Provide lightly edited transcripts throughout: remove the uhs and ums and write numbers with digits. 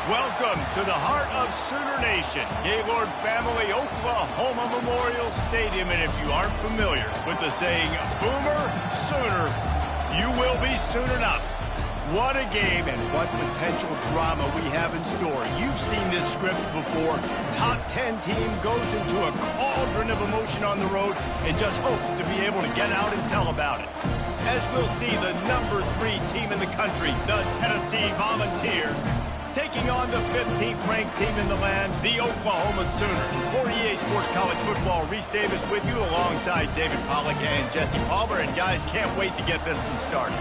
Welcome to the heart of Sooner Nation, Gaylord Family Oklahoma Memorial Stadium. And if you aren't familiar with the saying, Boomer Sooner, you will be soon enough. What a game and what potential drama we have in store. You've seen this script before. Top 10 team goes into a cauldron of emotion on the road and just hopes to be able to get out and tell about it. As we'll see the number 3 team in the country, the Tennessee Volunteers, taking on the 15th ranked team in the land, the Oklahoma Sooners. For EA Sports College Football, Reese Davis with you alongside David Pollack and Jesse Palmer. And guys, can't wait to get this one started.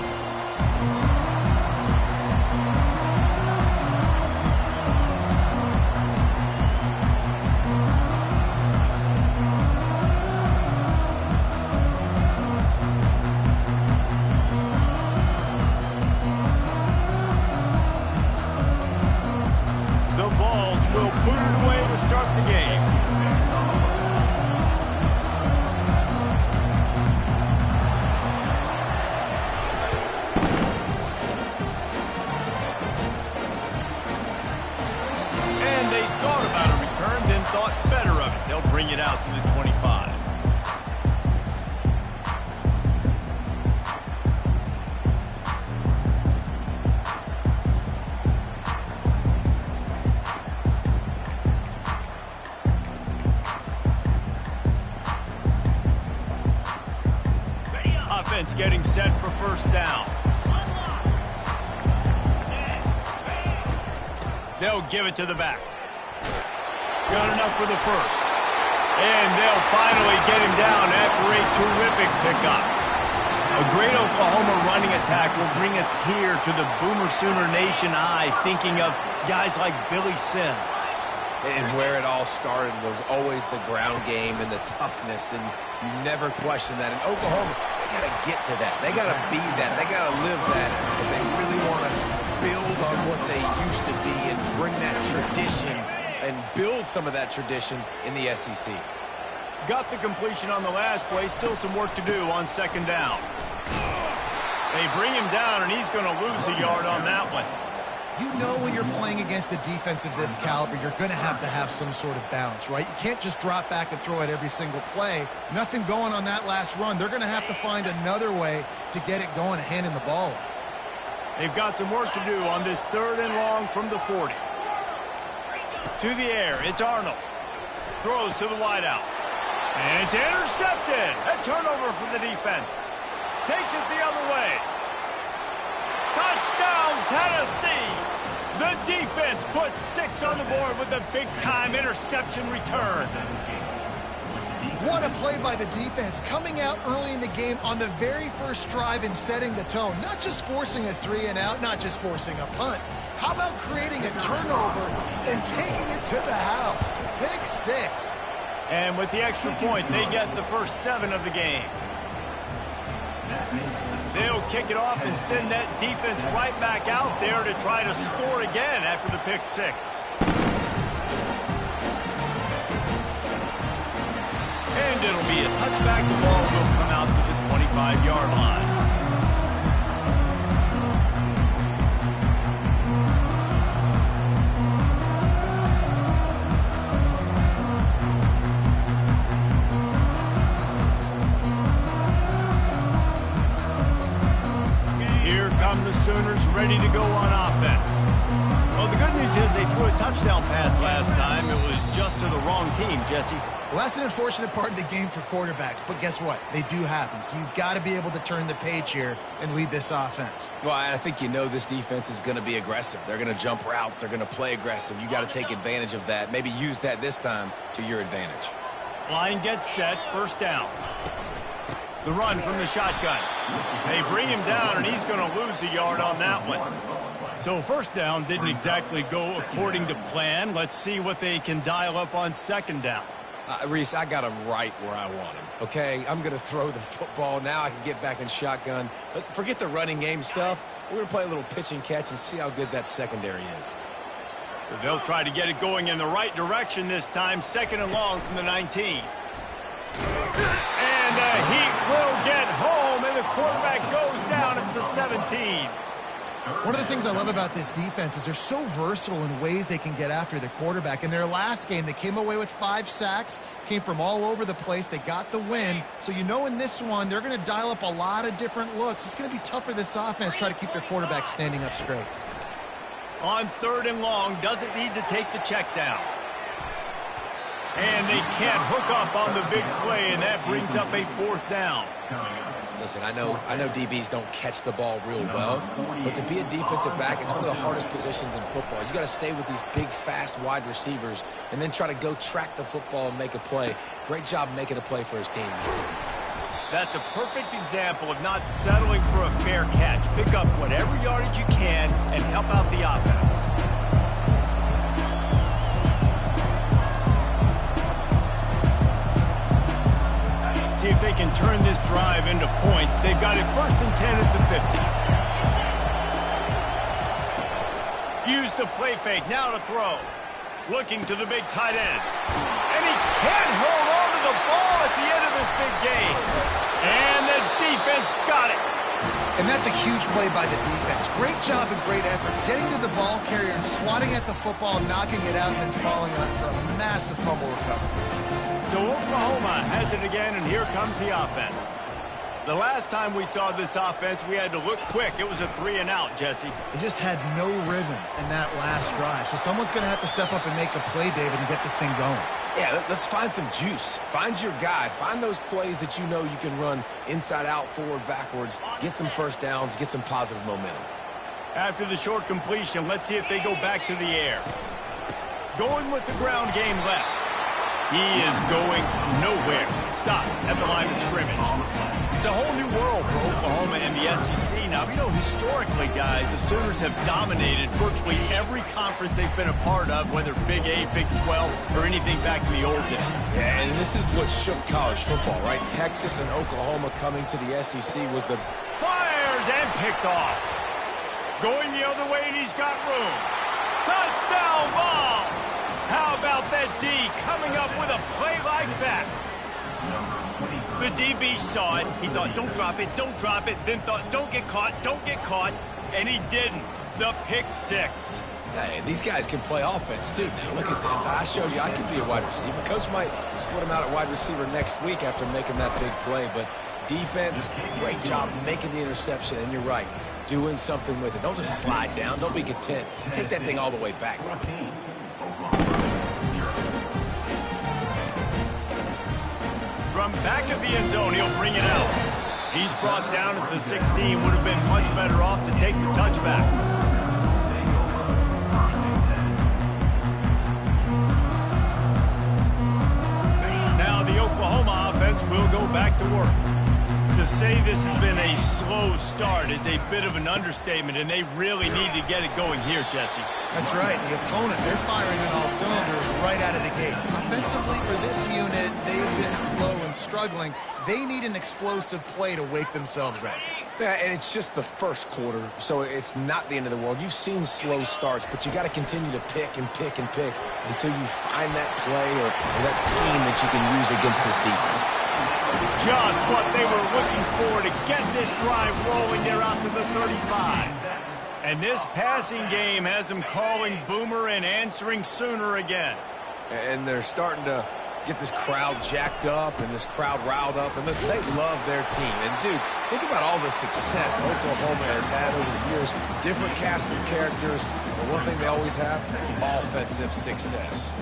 Getting set for first down. They'll give it to the back. Got enough for the first. And they'll finally get him down after a terrific pickup. A great Oklahoma running attack will bring a tear to the Boomer Sooner Nation eye, thinking of guys like Billy Sims. And where it all started was always the ground game and the toughness, and you never question that. And Oklahoma, they got to get to that. They got to be that. They got to live that. But they really want to build on what they used to be and bring that tradition and build some of that tradition in the SEC. Got the completion on the last play. Still some work to do on second down. They bring him down, and he's going to lose a yard on that one. You know when you're playing against a defense of this caliber, you're going to have some sort of balance, right? You can't just drop back and throw it every single play. Nothing going on that last run. They're going to have to find another way to get it going and handing the ball off. They've got some work to do on this 3rd and long from the 40. To the air, it's Arnold. Throws to the wideout. And it's intercepted. A turnover for the defense. Takes it the other way. Touchdown, Tennessee! The defense puts 6 on the board with a big-time interception return. What a play by the defense, coming out early in the game on the very first drive and setting the tone. Not just forcing a 3-and-out, not just forcing a punt. How about creating a turnover and taking it to the house? Pick 6. And with the extra point, they get the first 7 of the game. They'll kick it off and send that defense right back out there to try to score again after the pick 6. And it'll be a touchback. The ball will come out to the 25-yard line. The Sooners ready to go on offense. Well, the good news is they threw a touchdown pass last time. It was just to the wrong team, Jesse. Well, that's an unfortunate part of the game for quarterbacks, but guess what? They do happen, so you've got to be able to turn the page here and lead this offense. Well, I think you know this defense is going to be aggressive. They're going to jump routes. They're going to play aggressive. You got to take advantage of that. Maybe use that this time to your advantage. Line gets set. First down. The run from the shotgun. They bring him down, and he's going to lose a yard on that one. So first down didn't exactly go according to plan. Let's see what they can dial up on second down. Reese, I got him right where I want him, okay? I'm going to throw the football. Now I can get back in shotgun. Let's forget the running game stuff. We're going to play a little pitch and catch and see how good that secondary is. So they'll try to get it going in the right direction this time. 2nd and long from the 19. And the Heat will get home, and the quarterback goes down at the 17. One of the things I love about this defense is they're so versatile in ways they can get after the quarterback. In their last game, they came away with 5 sacks, came from all over the place. They got the win. So you know in this one, they're going to dial up a lot of different looks. It's going to be tough for this offense to try to keep their quarterback standing up straight. On 3rd and long, doesn't need to take the check down. And they can't hook up on the big play, and that brings up a 4th down. Listen, I know DBs don't catch the ball real well, but to be a defensive back, it's one of the hardest positions in football. You got to stay with these big, fast wide receivers and then try to go track the football and make a play. Great job making a play for his team. That's a perfect example of not settling for a fair catch. Pick up whatever yardage you can and help out the offense. See if they can turn this drive into points. They've got it 1st and 10 at the 50. Use the play fake. Now to throw. Looking to the big tight end. And he can't hold on to the ball at the end of this big game. And the defense got it. And that's a huge play by the defense. Great job and great effort. Getting to the ball carrier and swatting at the football, knocking it out, and then falling on it for a massive fumble recovery. So Oklahoma has it again, and here comes the offense. The last time we saw this offense, we had to look quick. It was a 3-and-out, Jesse. They just had no rhythm in that last drive. So someone's going to have to step up and make a play, David, and get this thing going. Yeah, let's find some juice. Find your guy. Find those plays that you know you can run inside out, forward, backwards. Get some first downs. Get some positive momentum. After the short completion, let's see if they go back to the air. Going with the ground game left. He is going nowhere. Stop at the line of scrimmage. It's a whole new world for Oklahoma and the SEC now. You know, historically, guys, the Sooners have dominated virtually every conference they've been a part of, whether Big 8, Big 12, or anything back in the old days. Yeah, and this is what shook college football, right? Texas and Oklahoma coming to the SEC was the... Fires and picked off. Going the other way, and he's got room. Touchdown ball! How about that D coming up with a play like that? The DB saw it. He thought, don't drop it, then thought, don't get caught, and he didn't. The pick 6. Hey, these guys can play offense, too. Now, look at this. I showed you I can be a wide receiver. Coach might split him out at wide receiver next week after making that big play, but defense, great job making the interception, and you're right, doing something with it. Don't just slide down. Don't be content. Take that thing all the way back. From back of the end zone, he'll bring it out. He's brought down at the 16. Would have been much better off to take the touchback. Now the Oklahoma offense will go back to work. To say this has been a slow start is a bit of an understatement, and they really need to get it going here, Jesse. That's right. The opponent, they're firing on all cylinders right out of the gate. Offensively, for this unit, they've been slow and struggling. They need an explosive play to wake themselves up. Yeah, and it's just the first quarter, so it's not the end of the world. You've seen slow starts, but you got to continue to pick and pick and pick until you find that play or that scheme that you can use against this defense. Just what they were looking for to get this drive rolling. They're out to the 35. And this passing game has them calling Boomer and answering Sooner again. And they're starting to get this crowd jacked up and this crowd riled up. And listen, they love their team. And, dude, think about all the success Oklahoma has had over the years. Different cast of characters. But one thing they always have, offensive success.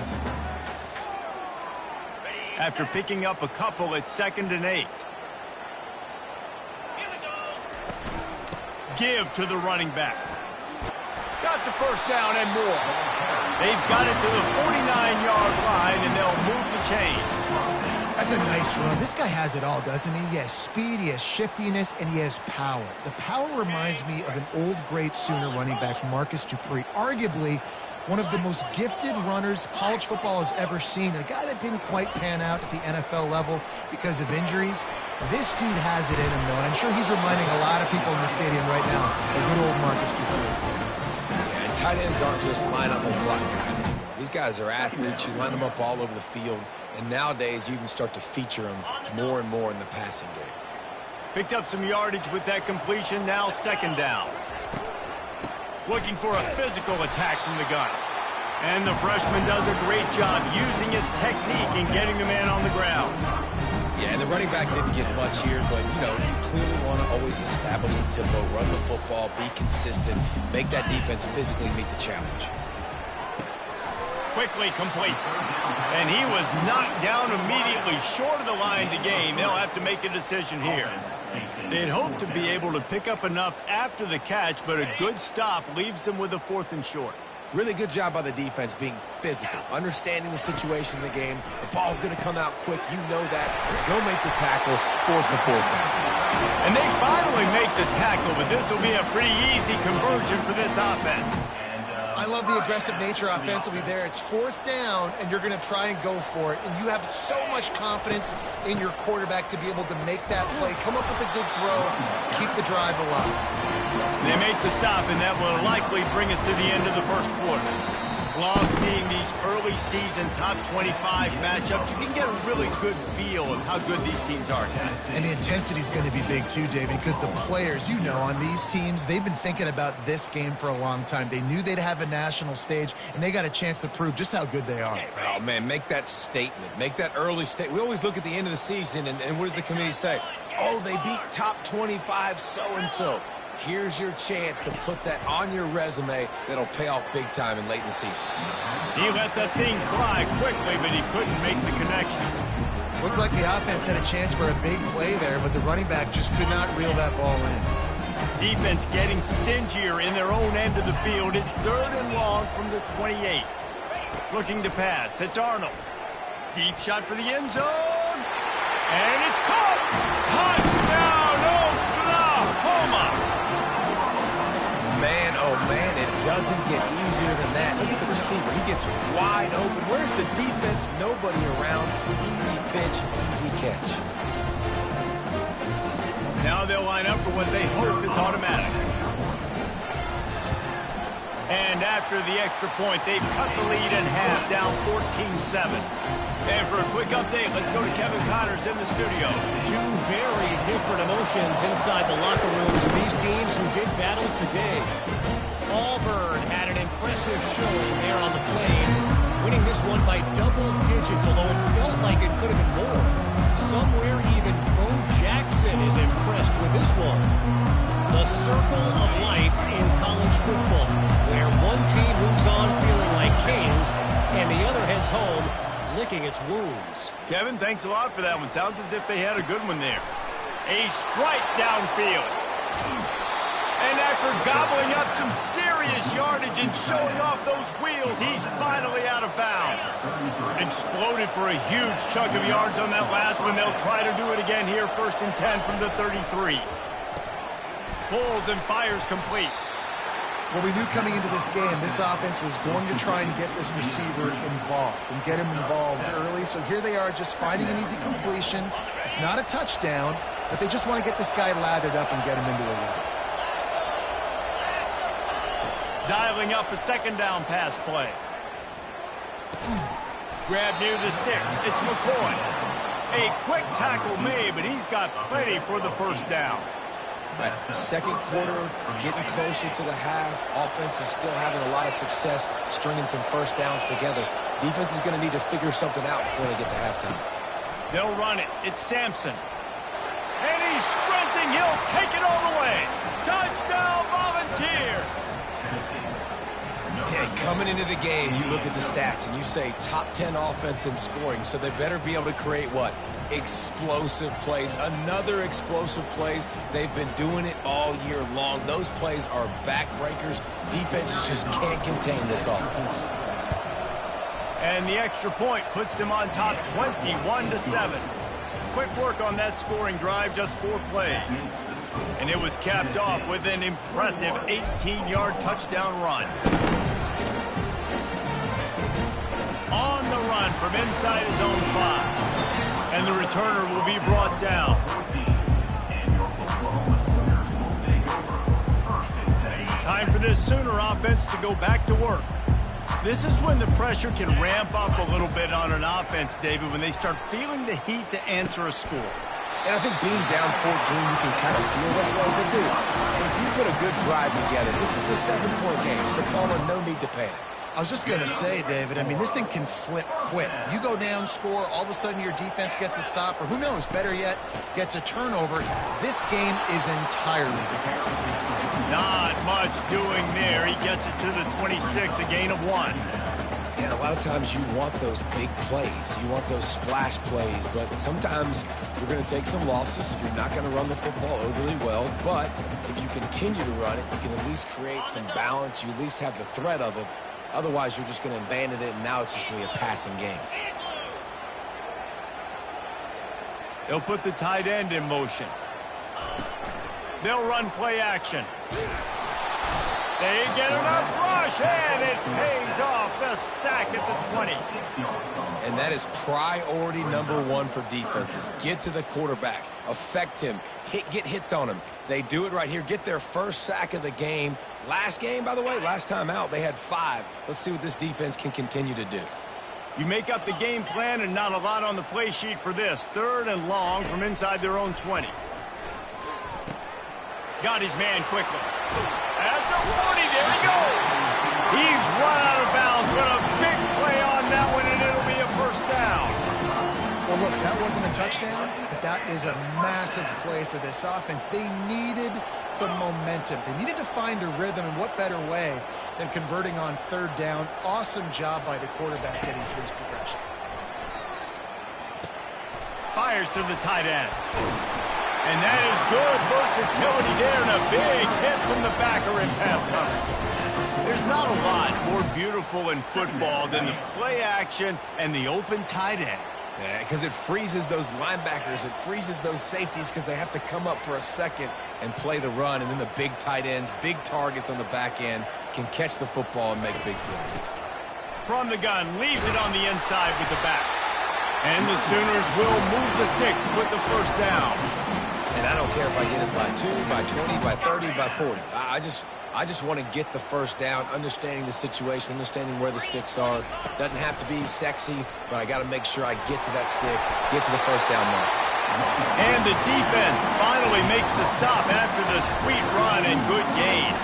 After picking up a couple at 2nd and 8. Give to the running back. Got the first down and more. They've got it to the 49-yard line, and they'll move the chains. That's a nice run. This guy has it all, doesn't he? He has speed, he has shiftiness, and he has power. The power reminds me of an old, great Sooner running back, Marcus Dupree. Arguably one of the most gifted runners college football has ever seen. A guy that didn't quite pan out at the NFL level because of injuries. This dude has it in him, though, and I'm sure he's reminding a lot of people in the stadium right now of good old Marcus Dupree. Yeah, and tight ends aren't just line-up and block guys anymore. These guys are athletes. You line them up all over the field, and nowadays you can start to feature them more and more in the passing game. Picked up some yardage with that completion. Now 2nd down. looking for a physical attack from the gun. And the freshman does a great job using his technique and getting the man on the ground. Yeah, and the running back didn't get much here, but, you know, you clearly want to always establish the tempo, run the football, be consistent, make that defense physically meet the challenge. Quickly complete. And he was knocked down immediately short of the line to gain. They'll have to make a decision here. They'd hoped to be able to pick up enough after the catch, but a good stop leaves them with a 4th and short. Really good job by the defense being physical, understanding the situation in the game. The ball's going to come out quick. You know that. Go make the tackle, force the 4th down. And they finally make the tackle, but this will be a pretty easy conversion for this offense. I love the aggressive nature offensively there. It's 4th down, and you're going to try and go for it. And you have so much confidence in your quarterback to be able to make that play, come up with a good throw, keep the drive alive. They make the stop, and that will likely bring us to the end of the first quarter. Love seeing these early season top 25 matchups. You can get a really good feel of how good these teams are. And the intensity is going to be big too, David, because the players, you know, on these teams, they've been thinking about this game for a long time. They knew they'd have a national stage, and they got a chance to prove just how good they are. Oh, man, make that statement. Make that early statement. We always look at the end of the season, and what does the committee say? Oh, they beat top 25 so-and-so. Here's your chance to put that on your resume that'll pay off big time and late in the season. He let that thing fly quickly, but he couldn't make the connection. Looked like the offense had a chance for a big play there, but the running back just could not reel that ball in. Defense getting stingier in their own end of the field. It's 3rd and long from the 28. Looking to pass. It's Arnold. Deep shot for the end zone. And it's caught. Touchdown, Oklahoma. Man, oh man, it doesn't get easier than that. Look at the receiver. He gets wide open. Where's the defense? Nobody around. Easy pitch, easy catch. Now they'll line up for what they hope is automatic. And after the extra point, they've cut the lead in half, down 14-7. And for a quick update, let's go to Kevin Connors in the studio. Two very different emotions inside the locker rooms of these teams who did battle today. Auburn had an impressive showing there on the Plains, winning this one by double digits, although it felt like it could have been more. Somewhere even Bo Jackson is impressed with this one. The circle of life in college football, where one team moves on feeling like kings and the other heads home licking its wounds. Kevin, thanks a lot for that one. Sounds as if they had a good one there. A strike downfield. And after gobbling up some serious yardage and showing off those wheels, he's finally out of bounds. Exploded for a huge chunk of yards on that last one. They'll try to do it again here, 1st and 10 from the 33. Pulls and fires complete. Well, we knew coming into this game, this offense was going to try and get this receiver involved and get him involved early. So here they are just finding an easy completion. It's not a touchdown, but they just want to get this guy lathered up and get him into a run. Dialing up a 2nd down pass play. Grab near the sticks. It's McCoy. A quick tackle made, but he's got plenty for the 1st down. Right. 2nd quarter, getting closer to the half. Offense is still having a lot of success stringing some 1st downs together. Defense is going to need to figure something out before they get to halftime. They'll run it. It's Sampson. And he's sprinting. He'll take it all the way. Touchdown, Volunteers. Yeah, coming into the game, you look at the stats and you say top 10 offense in scoring, so they better be able to create what? Explosive plays. Another explosive plays. They've been doing it all year long. Those plays are backbreakers. Defenses just can't contain this offense. And the extra point puts them on top 21-7. Quick work on that scoring drive, just 4 plays. And it was capped off with an impressive 18-yard touchdown run. On the run from inside his own 5. And the returner will be brought down. Time for this Sooner offense to go back to work. This is when the pressure can ramp up a little bit on an offense, David, when they start feeling the heat to answer a score. And I think being down 14, you can kind of feel that way. But, dude, if you put a good drive together, this is a 7-point game, so Palmer, no need to panic. I was just going to say, David, I mean, this thing can flip quick. You go down, score, all of a sudden your defense gets a stop, or who knows, better yet, gets a turnover. This game is entirely different. Not much doing there. He gets it to the 26, a gain of 1. And a lot of times you want those big plays. You want those splash plays. But sometimes you're going to take some losses. You're not going to run the football overly well. But if you continue to run it, you can at least create some balance. You at least have the threat of it. Otherwise, you're just going to abandon it, and now it's just going to be a passing game. They'll put the tight end in motion. They'll run play action. They get enough rush, and it pays off. The sack at the 20. And that is priority number 1 for defenses. Get to the quarterback. Affect him. Get hits on him. They do it right here. Get their first sack of the game. Last game, by the way, last time out, they had 5. Let's see what this defense can continue to do. You make up the game plan and not a lot on the play sheet for this. 3rd and long from inside their own 20. Got his man quickly. At the 40, there he goes. He's run out of bounds, but a big play on that one, and it'll be a first down. Well, look, that wasn't a touchdown, but that is a massive play for this offense. They needed some momentum. They needed to find a rhythm, and what better way than converting on 3rd down. Awesome job by the quarterback getting through his progression. Fires to the tight end. And that is good versatility there, and a big hit from the backer in pass coverage. There's not a lot more beautiful in football than the play action and the open tight end. Yeah, because it freezes those linebackers. It freezes those safeties because they have to come up for a second and play the run. And then the big tight ends, big targets on the back end can catch the football and make big plays. From the gun, leaves it on the inside with the back. And the Sooners will move the sticks with the first down. And I don't care if I get it by 2, by 20, by 30, by 40. I just want to get the first down, understanding the situation, understanding where the sticks are. Doesn't have to be sexy, but I got to make sure I get to that stick, get to the first down mark. And the defense finally makes the stop after the sweet run and good gain.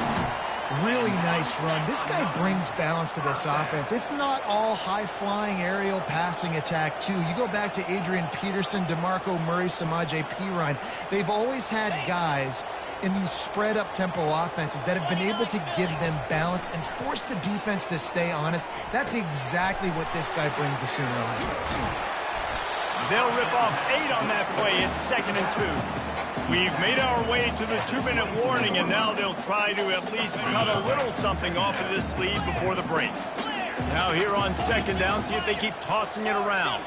Really nice run. This guy brings balance to this offense. It's not all high-flying aerial passing attack, too. You go back to Adrian Peterson, DeMarco Murray, Samaje Perine. They've always had guys in these spread-up tempo offenses that have been able to give them balance and force the defense to stay honest. That's exactly what this guy brings the Sooner offense. They'll rip off 8 on that play. It's 2nd and 2. We've made our way to the 2-minute warning, and now they'll try to at least cut a little something off of this lead before the break. Now here on 2nd down, see if they keep tossing it around.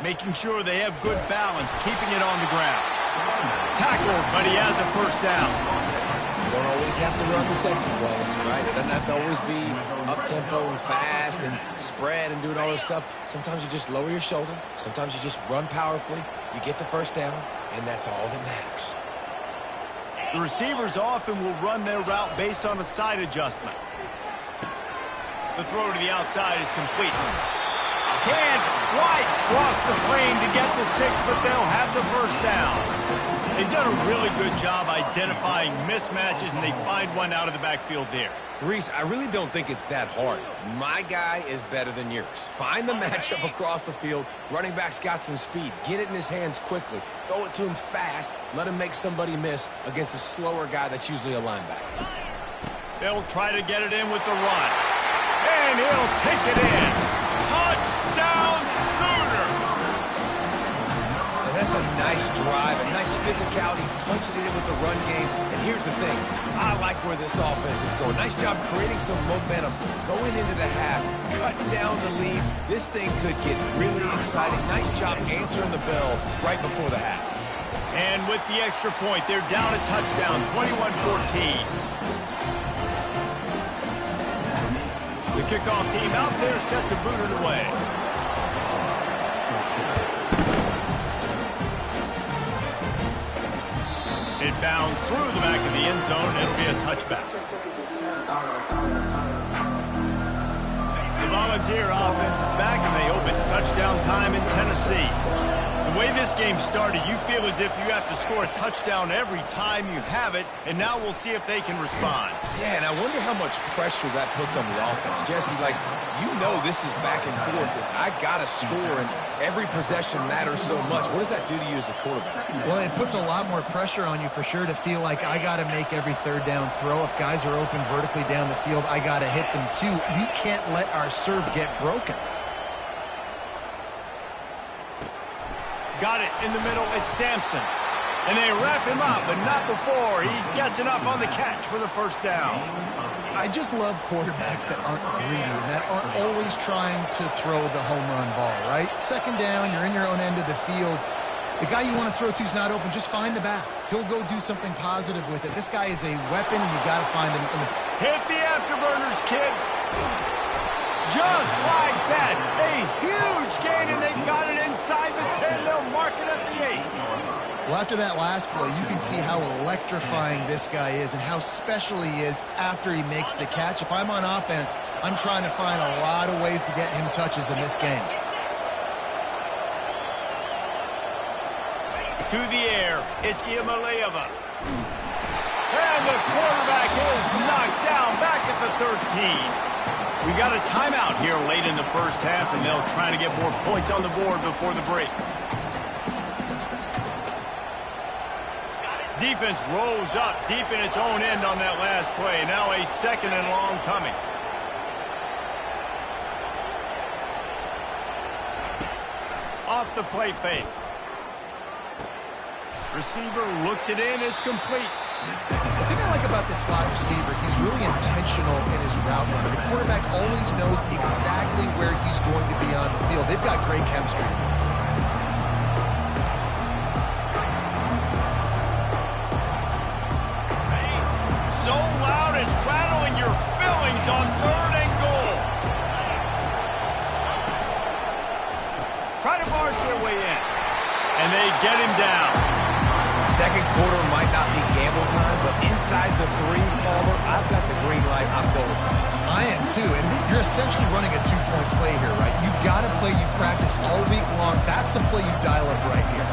Making sure they have good balance, keeping it on the ground. Tackled, but he has a first down. You don't always have to run the sexy plays, right? It doesn't have to always be up-tempo and fast and spread and doing all this stuff. Sometimes you just lower your shoulder. Sometimes you just run powerfully. You get the first down, and that's all that matters. The receivers often will run their route based on a side adjustment. The throw to the outside is complete. Can't quite cross the plane to get the 6, but they'll have the first down. They've done a really good job identifying mismatches, and they find one out of the backfield there. Reese, I really don't think it's that hard. My guy is better than yours. Find the matchup across the field. Running back's got some speed. Get it in his hands quickly. Throw it to him fast. Let him make somebody miss against a slower guy that's usually a linebacker. They'll try to get it in with the run. And he'll take it in. Touchdown, Sooners! And that's a nice drive, a nice physicality, punching it in with the run game. And here's the thing. I like where this offense is going. Nice job creating some momentum, going into the half, cutting down the lead. This thing could get really exciting. Nice job answering the bell right before the half. And with the extra point, they're down a touchdown, 21-14. The kickoff team out there set to boot it away. It bounds through the back of the end zone. It'll be a touchback. The Volunteer offense is back, and they hope it's touchdown time in Tennessee. The way this game started, you feel as if you have to score a touchdown every time you have it, and now we'll see if they can respond. Yeah, and I wonder how much pressure that puts on the offense. Jesse, like, you know this is back and forth, and I got to score, and every possession matters so much. What does that do to you as a quarterback? Well, it puts a lot more pressure on you for sure to feel like I got to make every third down throw. If guys are open vertically down the field, I got to hit them too. We can't let our serve get broken. Got it in the middle. It's Sampson. And they wrap him up, but not before he gets enough on the catch for the first down. I just love quarterbacks that aren't greedy and that aren't always trying to throw the home run ball, right? Second down, you're in your own end of the field. The guy you want to throw to is not open. Just find the back. He'll go do something positive with it. This guy is a weapon, and you got to find him. Hit the afterburners, kid. Just like that. A huge gain, and they've got it inside the 10. They'll mark it at the 8. Well, after that last play, you can see how electrifying this guy is and how special he is after he makes the catch. If I'm on offense, I'm trying to find a lot of ways to get him touches in this game. To the air, it's Iamaleava. And the quarterback is knocked down back at the 13. We got a timeout here late in the first half, and they'll try to get more points on the board before the break. Defense rolls up deep in its own end on that last play. Now a second and long coming. Off the play fake. Receiver looks it in. It's complete. The thing I like about this slot receiver, he's really intentional in his route running. The quarterback always knows exactly where he's going to be on the field. They've got great chemistry. So loud it's rattling your fillings on 3rd and goal. Try to barge their way in. And they get him down. Second quarter might not be gamble time, but inside the 3, Palmer, I've got the green light. I'm going for this. I am too, and you're essentially running a 2-point play here, right? You've got to play you practice all week long. That's the play you dial up right here.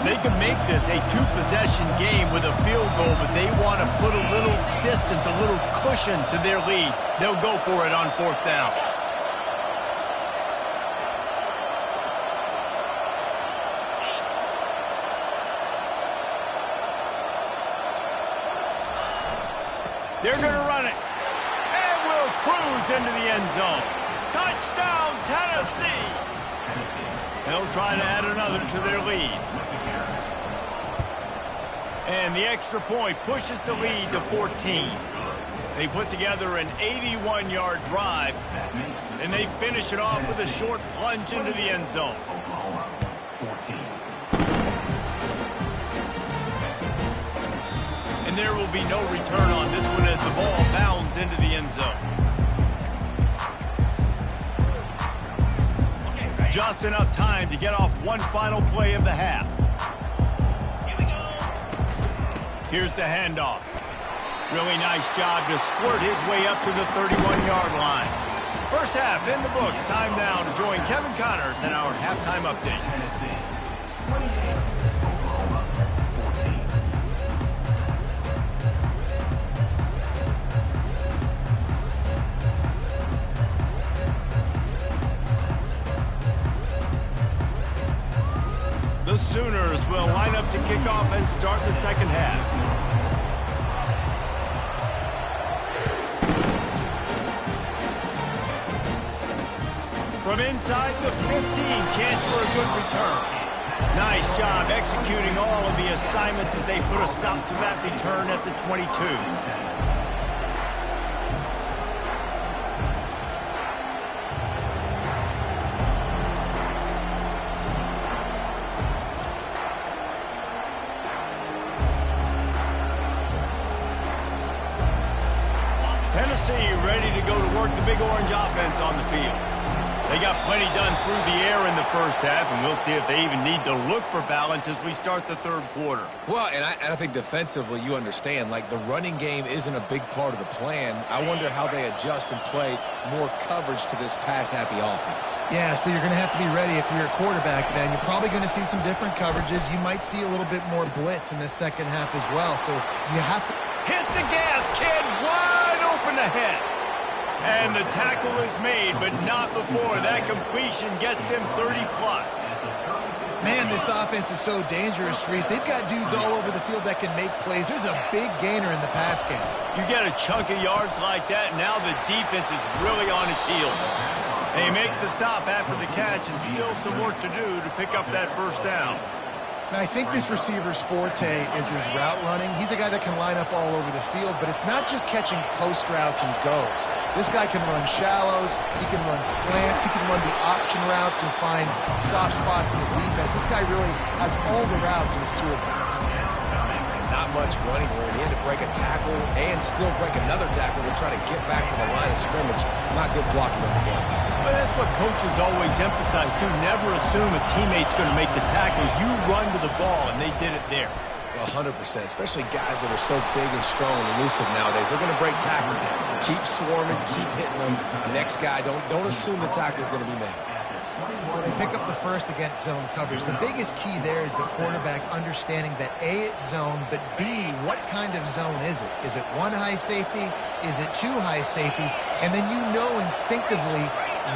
They can make this a 2-possession game with a field goal, but they want to put a little distance, a little cushion to their lead. They'll go for it on 4th down. They're going to run it. And will cruise into the end zone. Touchdown, Tennessee. They'll try to add another to their lead. And the extra point pushes the lead to 14. They put together an 81-yard drive, and they finish it off with a short plunge into the end zone. And there will be no return on this one as the ball bounds into the end zone. Just enough time to get off one final play of the half. Here's the handoff. Really nice job to squirt his way up to the 31-yard line. First half in the books. Time now to join Kevin Connors in our halftime update. The Sooners will line up to kick off and start the second half. From inside the 15, chance for a good return. Nice job executing all of the assignments as they put a stop to that return at the 22. Tennessee ready to go to work the Big Orange offense on the field. They got plenty done through the air in the first half, and we'll see if they even need to look for balance as we start the third quarter. Well, and I think defensively, you understand, like the running game isn't a big part of the plan. I wonder how they adjust and play more coverage to this pass-happy offense. Yeah, so you're going to have to be ready if you're a quarterback then. You're probably going to see some different coverages. You might see a little bit more blitz in the second half as well, so you have to... Hit the gas, kid! Wide open ahead! And the tackle is made, but not before that completion gets them 30-plus. Man, this offense is so dangerous, Reese. They've got dudes all over the field that can make plays. There's a big gainer in the pass game. You get a chunk of yards like that, and now the defense is really on its heels. They make the stop after the catch, and still some work to do to pick up that first down. And I think this receiver's forte is his route running. He's a guy that can line up all over the field, but it's not just catching post routes and goes. This guy can run shallows, he can run slants, he can run the option routes and find soft spots in the defense. This guy really has all the routes in his toolbox. Not much running room. He had to break a tackle and still break another tackle to try to get back to the line of scrimmage. Not good blocking on the play. But that's what coaches always emphasize, too. Never assume a teammate's going to make the tackle. You run to the ball, and they did it there. 100%, especially guys that are so big and strong and elusive nowadays. They're going to break tackles. Keep swarming, keep hitting them. Next guy, don't assume the tackle is going to be made. Well, they pick up the first against zone coverage. The biggest key there is the quarterback understanding that A, it's zone, but B, what kind of zone is it? Is it one high safety? Is it two high safeties? And then you know instinctively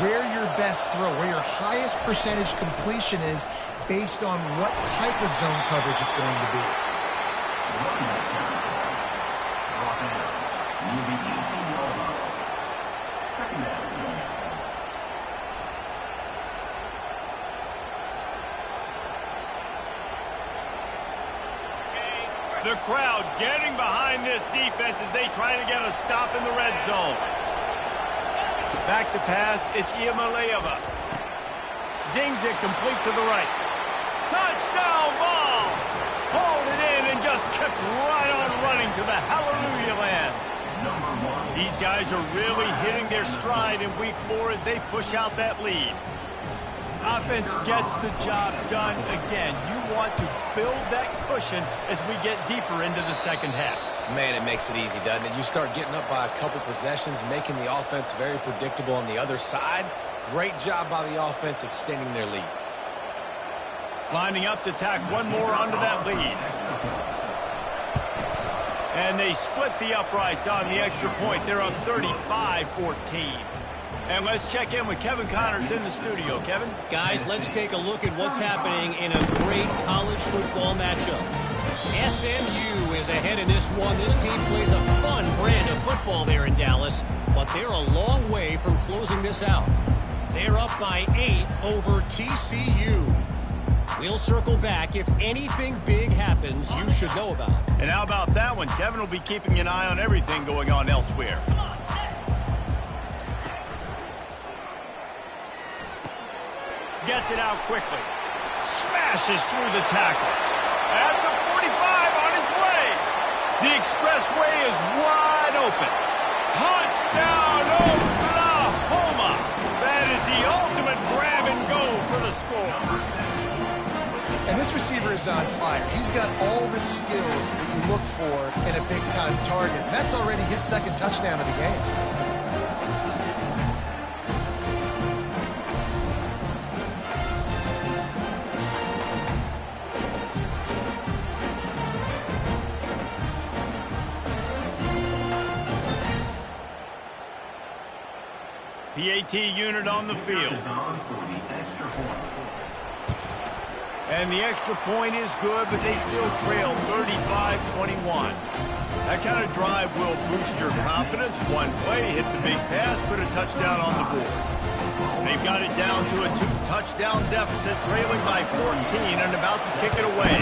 where your best throw, where your highest percentage completion is based on what type of zone coverage it's going to be. The crowd getting behind this defense as they try to get a stop in the red zone. Back to pass, it's Iamaleava. Zings it complete to the right. Touchdown ball! Hauled it in and just kept right on running to the hallelujah land. These guys are really hitting their stride in week 4 as they push out that lead. Offense gets the job done again. You want to build that cushion as we get deeper into the second half. Man, it makes it easy, doesn't it? You start getting up by a couple possessions, making the offense very predictable on the other side. Great job by the offense extending their lead. Lining up to tack one more onto that lead. And they split the uprights on the extra point. They're up 35-14. And let's check in with Kevin Connors in the studio. Kevin? Guys, let's take a look at what's happening in a great college football matchup. SMU is ahead in this one. This team plays a fun brand of football there in Dallas, but they're a long way from closing this out. They're up by 8 over TCU. We'll circle back. If anything big happens, you should know about it. And how about that one? Kevin will be keeping an eye on everything going on elsewhere. Gets it out quickly. Smashes through the tackle. At the 45 on his way. The expressway is wide open. Touchdown, Oklahoma. That is the ultimate grab and go for the score. And this receiver is on fire. He's got all the skills that you look for in a big-time target. And that's already his second touchdown of the game. PAT unit on the field. And the extra point is good, but they still trail 35-21. That kind of drive will boost your confidence. One play, hit the big pass, put a touchdown on the board. They've got it down to a 2-touchdown deficit, trailing by 14 and about to kick it away.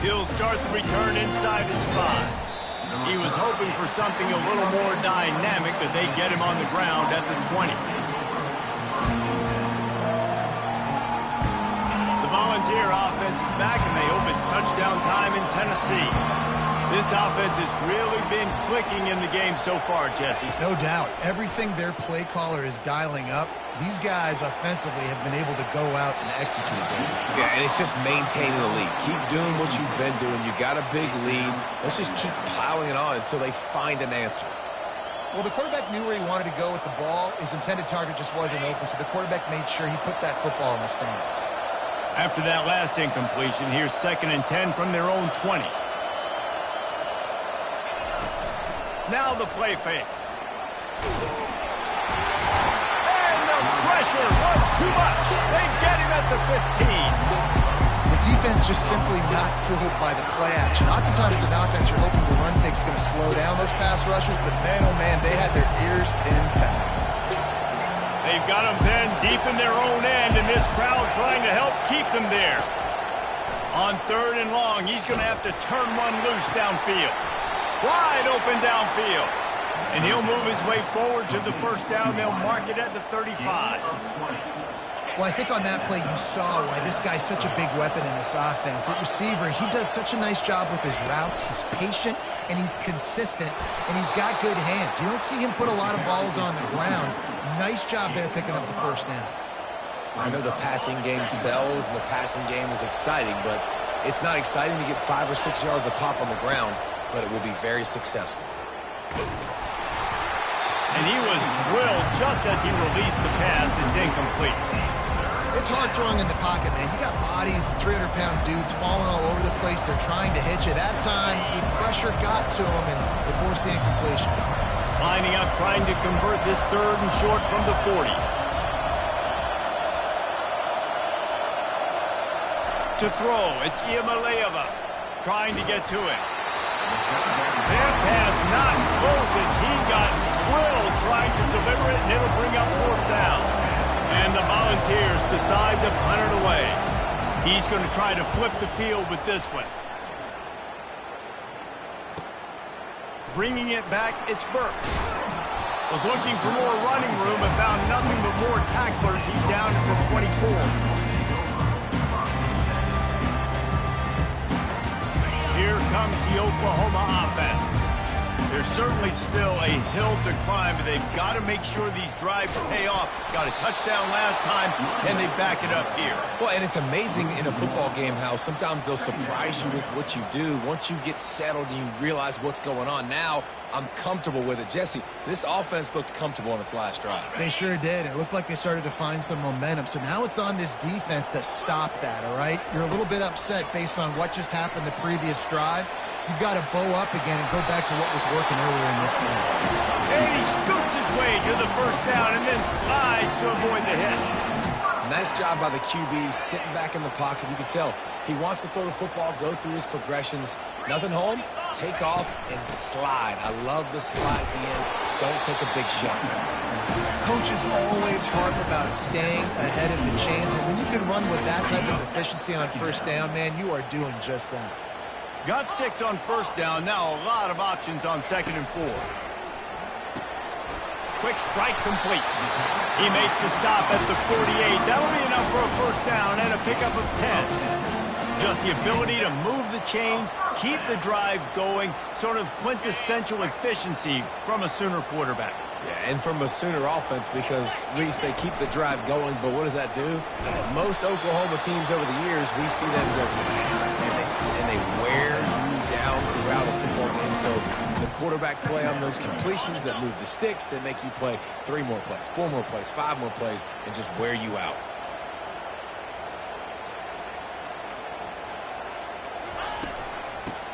He'll start the return inside his 5. He was hoping for something a little more dynamic, but they get him on the ground at the 20. The Volunteer offense is back, and they hope it's touchdown time in Tennessee. This offense has really been clicking in the game so far, Jesse. No doubt. Everything their play caller is dialing up, these guys offensively have been able to go out and execute. Yeah, and it's just maintaining the lead. Keep doing what you've been doing. You got a big lead. Let's just keep piling it on until they find an answer. Well, the quarterback knew where he wanted to go with the ball. His intended target just wasn't open, so the quarterback made sure he put that football in the stands. After that last incompletion, here's 2nd and 10 from their own 20. Now the play fake. And the pressure was too much. They get him at the 15. The defense just simply not fooled by the play action. Oftentimes, as an offense, you're hoping the run fake's going to slow down those pass rushers, but man, oh man, they had their ears pinned back. They've got them pinned deep in their own end, and this crowd trying to help keep them there. On 3rd and long, he's going to have to turn one loose downfield. Wide open downfield. And he'll move his way forward to the first down. They'll mark it at the 35. Well, I think on that play you saw why this guy's such a big weapon in this offense. At receiver, he does such a nice job with his routes. He's patient, and he's consistent, and he's got good hands. You don't see him put a lot of balls on the ground. Nice job there picking up the first down. I know the passing game sells, and the passing game is exciting, but it's not exciting to get 5 or 6 yards a pop on the ground, but it will be very successful. And he was drilled just as he released the pass. It's incomplete. It's hard throwing in the pocket, man. You got bodies and 300-pound dudes falling all over the place. They're trying to hit you. That time, the pressure got to him, and they forced the incompletion. Lining up, trying to convert this 3rd and short from the 40. To throw, it's Iamaleava trying to get to it. That pass not close as he got drilled trying to deliver it, and it'll bring up 4th down. And the Volunteers decide to punt it away. He's going to try to flip the field with this one. Bringing it back, it's Burks. Was looking for more running room and found nothing but more tacklers. He's down at the 24. Here comes the Oklahoma offense. There's certainly still a hill to climb, but they've got to make sure these drives pay off. Got a touchdown last time. Can they back it up here? Well, and it's amazing in a football game how sometimes they'll surprise you with what you do. Once you get settled and you realize what's going on, now I'm comfortable with it. Jesse, this offense looked comfortable on its last drive. They sure did. It looked like they started to find some momentum. So now it's on this defense to stop that, all right? You're a little bit upset based on what just happened the previous drive. You've got to bow up again and go back to what was working earlier in this game. And he scoots his way to the first down and then slides to avoid the hit. Nice job by the QB sitting back in the pocket. You can tell he wants to throw the football, go through his progressions. Nothing home, take off and slide. I love the slide at the end. Don't take a big shot. Coaches always harp about staying ahead of the chains, and when you can run with that type of efficiency on first down, man, you are doing just that. Got 6 on first down. Now a lot of options on 2nd and 4. Quick strike complete. He makes the stop at the 48. That'll be enough for a first down and a pickup of 10. Just the ability to move the chains, keep the drive going, sort of quintessential efficiency from a Sooner quarterback. Yeah, and from a Sooner offense because, Reese, they keep the drive going, but what does that do? Most Oklahoma teams over the years, we see them go fast, and they wear you down throughout a football game. So the quarterback play on those completions that move the sticks, that make you play 3 more plays, 4 more plays, 5 more plays, and just wear you out.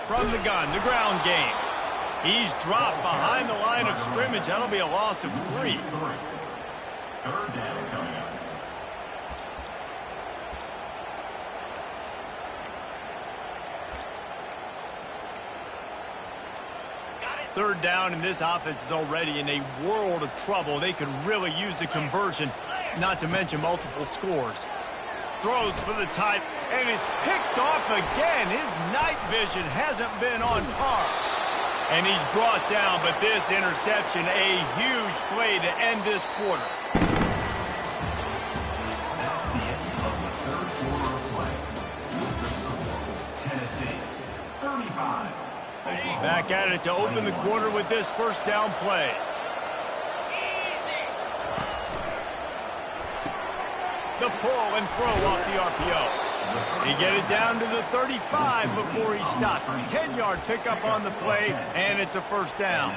From the gun, the ground game. He's dropped behind the line of scrimmage. That'll be a loss of 3. 3rd down coming up. Third down, and this offense is already in a world of trouble. They could really use a conversion, not to mention multiple scores. Throws for the tight, and it's picked off again. His night vision hasn't been on par. And he's brought down, but this interception, a huge play to end this quarter. That's the end of the 3rd quarter of play. Tennessee, 35. Back at it to open the quarter with this first down play. The pull and throw off the RPO. He get it down to the 35 before he stopped. 10-yard pickup on the play, and it's a first down.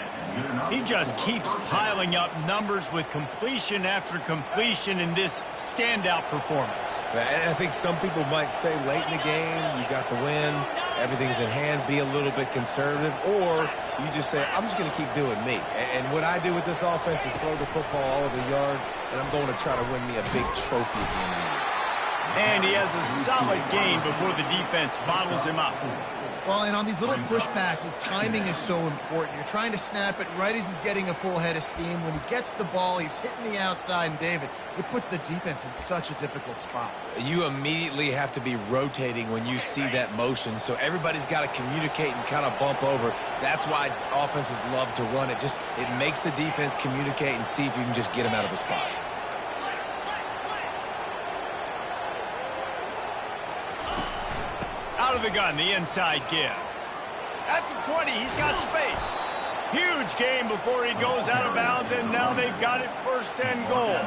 He just keeps piling up numbers with completion after completion in this standout performance. And I think some people might say late in the game, you got the win, everything's in hand, be a little bit conservative, or you just say, I'm just going to keep doing me. And what I do with this offense is throw the football all over the yard, and I'm going to try to win me a big trophy at the end of the year. And he has a solid gain before the defense bottles him up. Well, and on these little push passes, timing is so important. You're trying to snap it right as he's getting a full head of steam. When he gets the ball, he's hitting the outside, and David, it puts the defense in such a difficult spot. You immediately have to be rotating when you see that motion, so everybody's got to communicate and kind of bump over. That's why offenses love to run it. It makes the defense communicate and see if you can just get them out of the spot. Out of the gun, the inside give. At the 20, he's got space. Huge gain before he goes out of bounds, and now they've got it first and goal.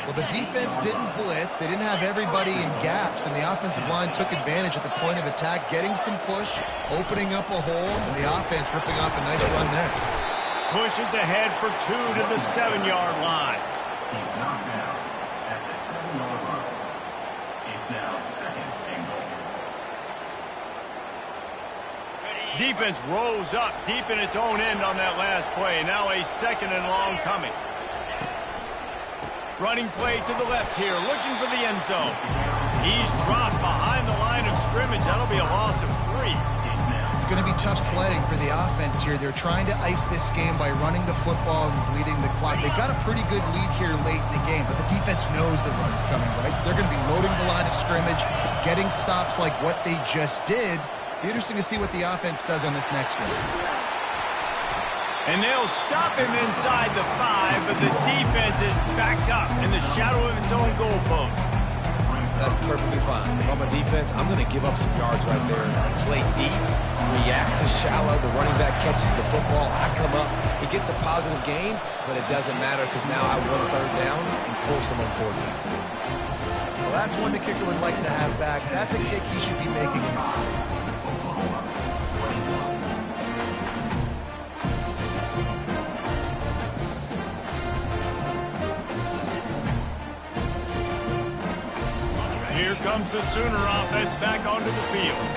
Well, the defense didn't blitz. They didn't have everybody in gaps, and the offensive line took advantage at the point of attack, getting some push, opening up a hole, and the offense ripping off a nice run there. Pushes ahead for 2 to the 7-yard line. He's knocked down at the 7-yard line. It's now second and goal. Defense rose up deep in its own end on that last play. Now a second and long coming. Running play to the left here, looking for the end zone. He's dropped behind the line of scrimmage. That'll be a loss of 3. It's going to be tough sledding for the offense here. They're trying to ice this game by running the football and bleeding the clock. They've got a pretty good lead here late in the game, but the defense knows the run's coming, right? So they're going to be loading the line of scrimmage, getting stops like what they just did. Be interesting to see what the offense does on this next one. And they'll stop him inside the 5, but the defense is backed up in the shadow of its own goalpost. That's perfectly fine. If I'm a defense, I'm going to give up some yards right there. Play deep, react to shallow. The running back catches the football. I come up. He gets a positive gain, but it doesn't matter because now I won 3rd down and forced him on 4th down. Well, that's one the kicker would like to have back. That's a kick he should be making in his sleep. Here comes the Sooner offense back onto the field.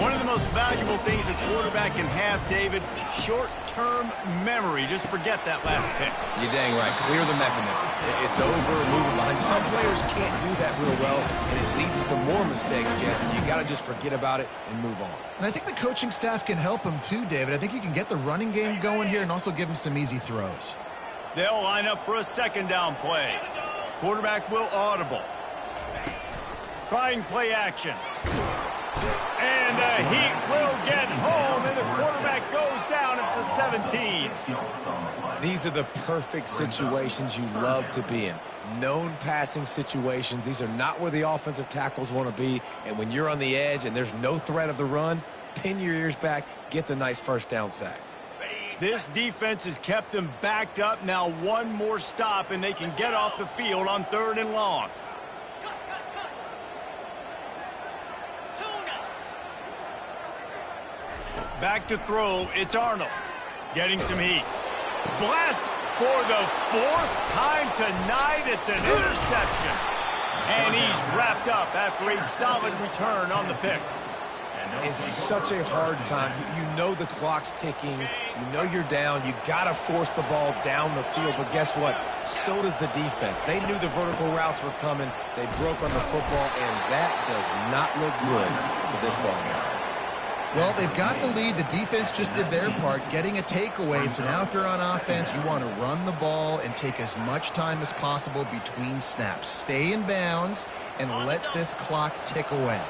One of the most valuable things a quarterback can have, David, short-term memory. Just forget that last pick. You're dang right. Clear the mechanism. It's over, move it behind. Some players can't do that real well, and it leads to more mistakes, Jesse. You got to just forget about it and move on. And I think the coaching staff can help him too, David. I think you can get the running game going here and also give him some easy throws. They'll line up for a second down play. Quarterback will audible. Trying play action. And the Heat will get home, and the quarterback goes down at the 17. These are the perfect situations you love to be in. Known passing situations. These are not where the offensive tackles want to be. And when you're on the edge and there's no threat of the run, pin your ears back, get the nice first down sack. This defense has kept them backed up. Now one more stop, and they can get off the field on 3rd and long. Back to throw, it's Arnold. Getting some heat. Blast for the 4th time tonight. It's an interception. And he's wrapped up after a solid return on the pick. It's such a hard time. You know the clock's ticking. You know you're down. You got to force the ball down the field. But guess what? So does the defense. They knew the vertical routes were coming. They broke on the football, and that does not look good for this ball game. Well, they've got the lead. The defense just did their part, getting a takeaway. So now if you're on offense, you want to run the ball and take as much time as possible between snaps. Stay in bounds and let this clock tick away.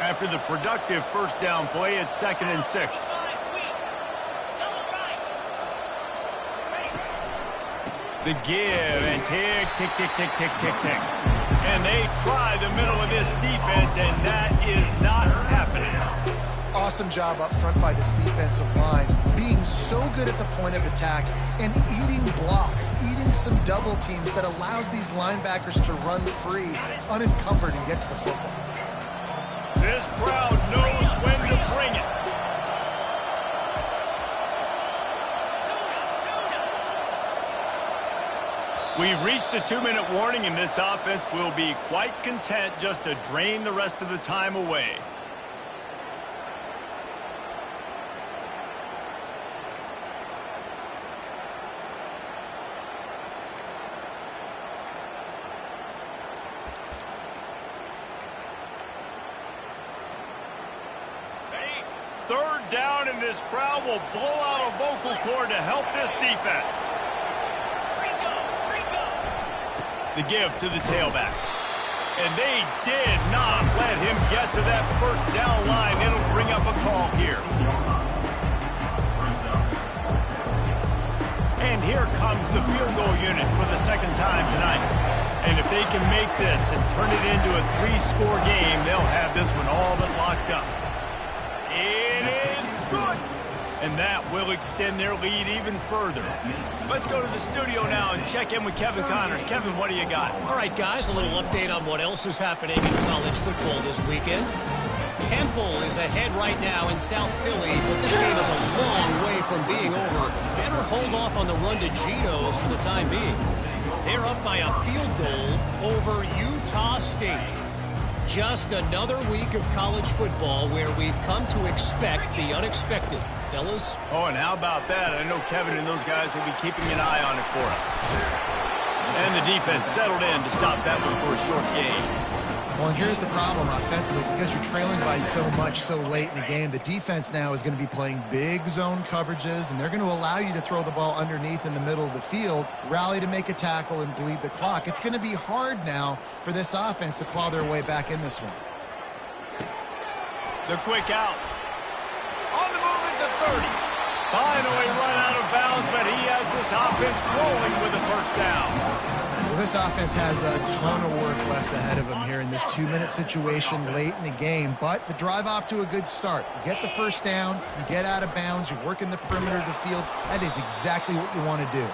After the productive first down play, it's 2nd and 6. The give and tick, tick, tick, tick, tick, tick, tick. And they try the middle of this defense, and that is not happening. Awesome job up front by this defensive line, being so good at the point of attack and eating blocks, eating some double teams that allows these linebackers to run free, unencumbered, and get to the football. This crowd knows when to bring it. We've reached the 2-minute warning, and this offense will be quite content just to drain the rest of the time away. Third down, and this crowd will blow out a vocal cord to help this defense. The give to the tailback. And they did not let him get to that first down line. It'll bring up a call here. And here comes the field goal unit for the second time tonight. And if they can make this and turn it into a 3-score game, they'll have this one all but locked up. It is good. And that will extend their lead even further. Let's go to the studio now and check in with Kevin Connors. Kevin, what do you got? All right, guys, a little update on what else is happening in college football this weekend. Temple is ahead right now in South Philly, but this game is a long way from being over. Better hold off on the run to Geno's for the time being. They're up by a field goal over Utah State. Just another week of college football where we've come to expect the unexpected. Fellas? Oh, and how about that? I know Kevin and those guys will be keeping an eye on it for us. And the defense settled in to stop that one for a short gain. Well, and here's the problem offensively. Because you're trailing by so much so late in the game, the defense now is going to be playing big zone coverages, and they're going to allow you to throw the ball underneath in the middle of the field, rally to make a tackle, and bleed the clock. It's going to be hard now for this offense to claw their way back in this one. The quick out. On the move at the 30. Finally run out of bounds, but he has this offense rolling with a first down. Well, this offense has a ton of work left ahead of them here in this 2-minute situation late in the game, but the drive off to a good start. You get the first down, you get out of bounds, you work in the perimeter of the field. That is exactly what you want to do.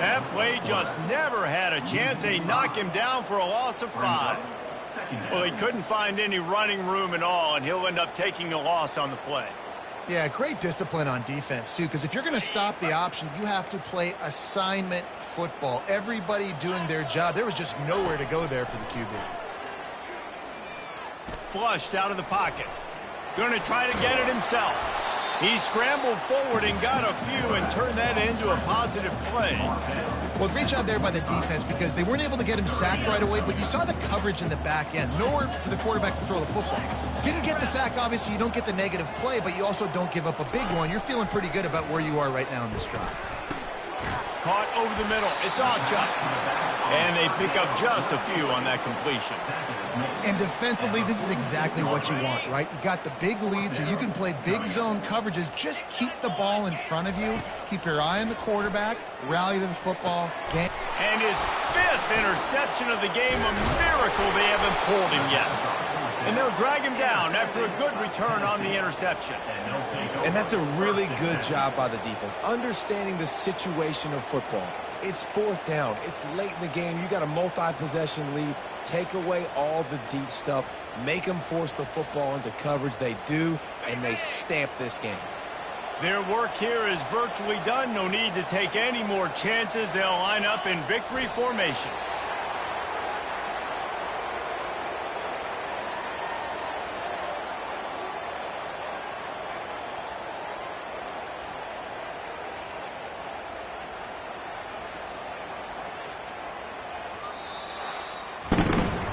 That play just never had a chance. They knock him down for a loss of 5. Well, he couldn't find any running room at all, and he'll end up taking a loss on the play. Yeah, great discipline on defense, too, because if you're going to stop the option, you have to play assignment football. Everybody doing their job. There was just nowhere to go there for the QB. Flushed out of the pocket. Going to try to get it himself. He scrambled forward and got a few and turned that into a positive play. Well, great job there by the defense because they weren't able to get him sacked right away, but you saw the coverage in the back end. Nowhere for the quarterback to throw the football. Didn't get the sack, obviously. You don't get the negative play, but you also don't give up a big one. You're feeling pretty good about where you are right now in this drive. Caught over the middle. It's Ncaa. And they pick up just a few on that completion. And defensively, this is exactly what you want, right? You got the big lead, so you can play big zone coverages. Just keep the ball in front of you. Keep your eye on the quarterback. Rally to the football. And his 5th interception of the game, a miracle they haven't pulled him yet. And they'll drag him down after a good return on the interception. And that's a really good job by the defense, understanding the situation of football. It's 4th down. It's late in the game. You got a multi-possession lead. Take away all the deep stuff. Make them force the football into coverage. They do, and they stamp this game. Their work here is virtually done. No need to take any more chances. They'll line up in victory formation.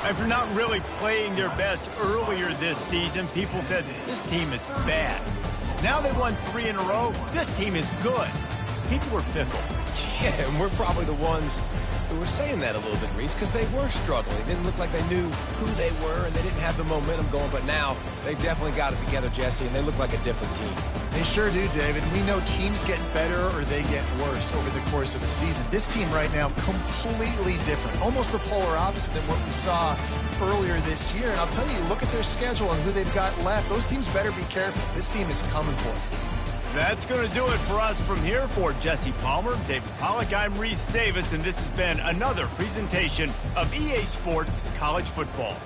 After not really playing their best earlier this season, people said this team is bad. Now they've won 3 in a row. This team is good. People are fickle. Yeah, and we're probably the ones who were saying that a little bit, Reese, because they were struggling. It didn't look like they knew who they were, and they didn't have the momentum going. But now they definitely got it together, Jesse, and they look like a different team. They sure do, David. We know teams get better or they get worse over the course of the season. This team right now, completely different. Almost the polar opposite than what we saw earlier this year. And I'll tell you, look at their schedule and who they've got left. Those teams better be careful. This team is coming for it. That's going to do it for us from here. For Jesse Palmer, David Pollack, I'm Reese Davis, and this has been another presentation of EA Sports College Football.